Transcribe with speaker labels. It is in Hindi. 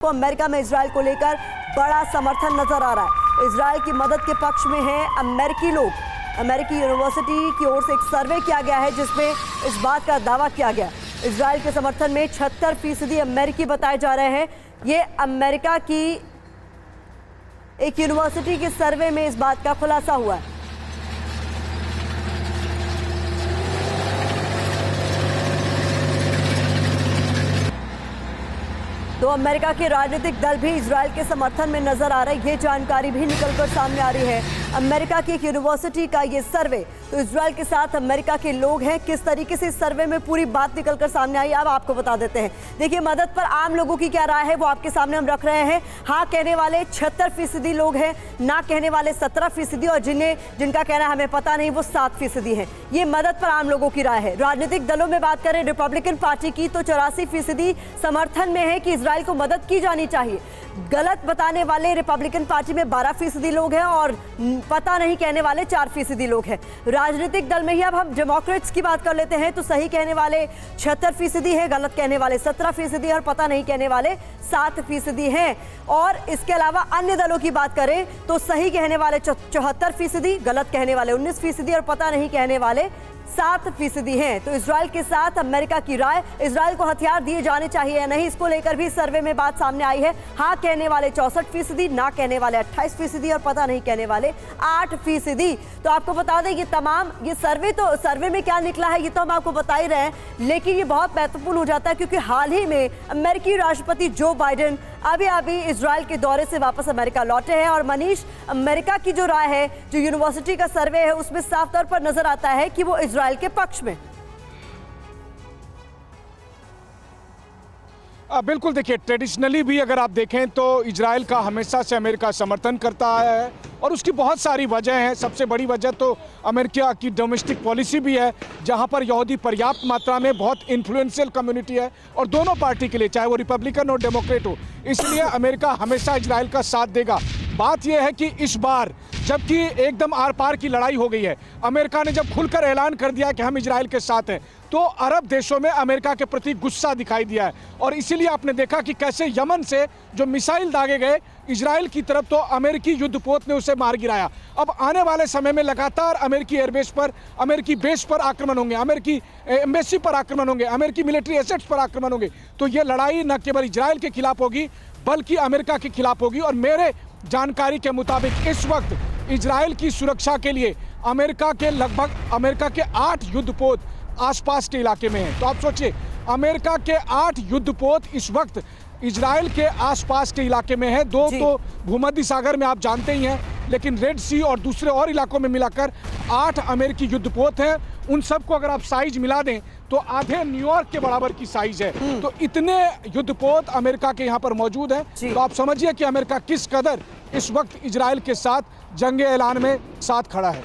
Speaker 1: को अमेरिका में इजराइल को लेकर बड़ा समर्थन नजर आ रहा है। इजराइल की मदद के पक्ष में हैं अमेरिकी लोग। अमेरिकी यूनिवर्सिटी की ओर से एक सर्वे किया गया है जिसमें इस बात का दावा किया गया। इजराइल के समर्थन में 76% अमेरिकी बताए जा रहे हैं। ये अमेरिका की एक यूनिवर्सिटी के सर्वे में इस बात का खुलासा हुआ है। तो अमेरिका के राजनीतिक दल भी इजराइल के समर्थन में नजर आ रहे हैं। ये जानकारी भी निकलकर सामने आ रही है। अमेरिका की एक यूनिवर्सिटी का ये सर्वे, तो इजराइल के साथ अमेरिका के लोग हैं। किस तरीके से इस सर्वे में पूरी बात निकलकर सामने आई, अब आपको बता देते हैं। देखिए, मदद पर आम लोगों की क्या राय है वो आपके सामने हम रख रहे हैं। हाँ कहने वाले 76% लोग हैं, ना कहने वाले 17% और जिनका कहना है हमें पता नहीं वो 7% हैं। ये मदद पर आम लोगों की राय है। राजनीतिक दलों में बात करें रिपब्लिकन पार्टी की, तो 84% समर्थन में है कि इजराइल को मदद की जानी चाहिए। गलत बताने वाले रिपब्लिकन पार्टी में 12% लोग हैं और पता नहीं कहने वाले 4% लोग हैं। राजनीतिक दल में ही अब हम डेमोक्रेट्स की बात कर लेते हैं, तो सही कहने वाले 76% हैं, गलत कहने वाले 17% और पता नहीं कहने वाले 7% हैं। और इसके अलावा अन्य दलों की बात करें तो सही कहने वाले 74%, गलत कहने वाले 19% और पता नहीं कहने वाले 7% हैं। तो इजराइल के साथ अमेरिका की राय, इजराइल को हथियार दिए जाने चाहिए या नहीं, इसको लेकर भी सर्वे में बात सामने आई है। हाँ कहने वाले 64%, ना कहने वाले 28% और पता नहीं कहने वाले 8%। तो आपको बता दें ये सर्वे में क्या निकला है ये तो हम आपको बता ही रहे हैं, लेकिन ये बहुत महत्वपूर्ण हो जाता है क्योंकि हाल ही में अमेरिकी राष्ट्रपति जो बाइडेन अभी इजराइल के दौरे से वापस अमेरिका लौटे हैं। और मनीष, अमेरिका की जो राय है, जो यूनिवर्सिटी का सर्वे है, उसमें साफ तौर पर नजर आता है कि वो इजराइल के पक्ष में।
Speaker 2: बिल्कुल, देखिए, ट्रेडिशनली भी अगर आप देखें तो इजराइल का हमेशा से अमेरिका समर्थन करता आया है और उसकी बहुत सारी वजह हैं। सबसे बड़ी वजह तो अमेरिका की डोमेस्टिक पॉलिसी भी है, जहां पर यहूदी पर्याप्त मात्रा में बहुत इन्फ्लुएंशियल कम्युनिटी है और दोनों पार्टी के लिए, चाहे वो रिपब्लिकन और डेमोक्रेट हो, इसलिए अमेरिका हमेशा इजराइल का साथ देगा। बात यह है कि इस बार जबकि एकदम आर पार की लड़ाई हो गई है, अमेरिका ने जब खुलकर ऐलान कर दिया कि हम इजराइल के साथ हैं, तो अरब देशों में अमेरिका के प्रति गुस्सा दिखाई दिया है। और इसीलिए आपने देखा कि कैसे यमन से जो मिसाइल दागे गए इजराइल की तरफ, तो अमेरिकी युद्धपोत ने उसे मार गिराया। अब आने वाले समय में लगातार अमेरिकी एयरबेस पर, अमेरिकी बेस पर आक्रमण होंगे, अमेरिकी एम्बेसी पर आक्रमण होंगे, अमेरिकी मिलिट्री एसेट्स पर आक्रमण होंगे। तो ये लड़ाई न केवल इजराइल के खिलाफ होगी बल्कि अमेरिका के खिलाफ होगी। और मेरे जानकारी के मुताबिक इस वक्त इजराइल की सुरक्षा के लिए अमेरिका के 8 युद्धपोत आसपास के इलाके में हैं। तो आप सोचिए, अमेरिका के 8 युद्धपोत इस वक्त इजराइल के आसपास के इलाके में है। 2 तो भूमध्य सागर में आप जानते ही हैं, लेकिन रेड सी और दूसरे और इलाकों में मिलाकर 8 अमेरिकी युद्धपोत हैं। उन सबको अगर आप साइज मिला दें तो आधे न्यूयॉर्क के बराबर की साइज है। तो इतने युद्धपोत अमेरिका के यहाँ पर मौजूद हैं। तो आप समझिए कि अमेरिका किस कदर इस वक्त इजराइल के साथ जंग ऐलान में साथ खड़ा है।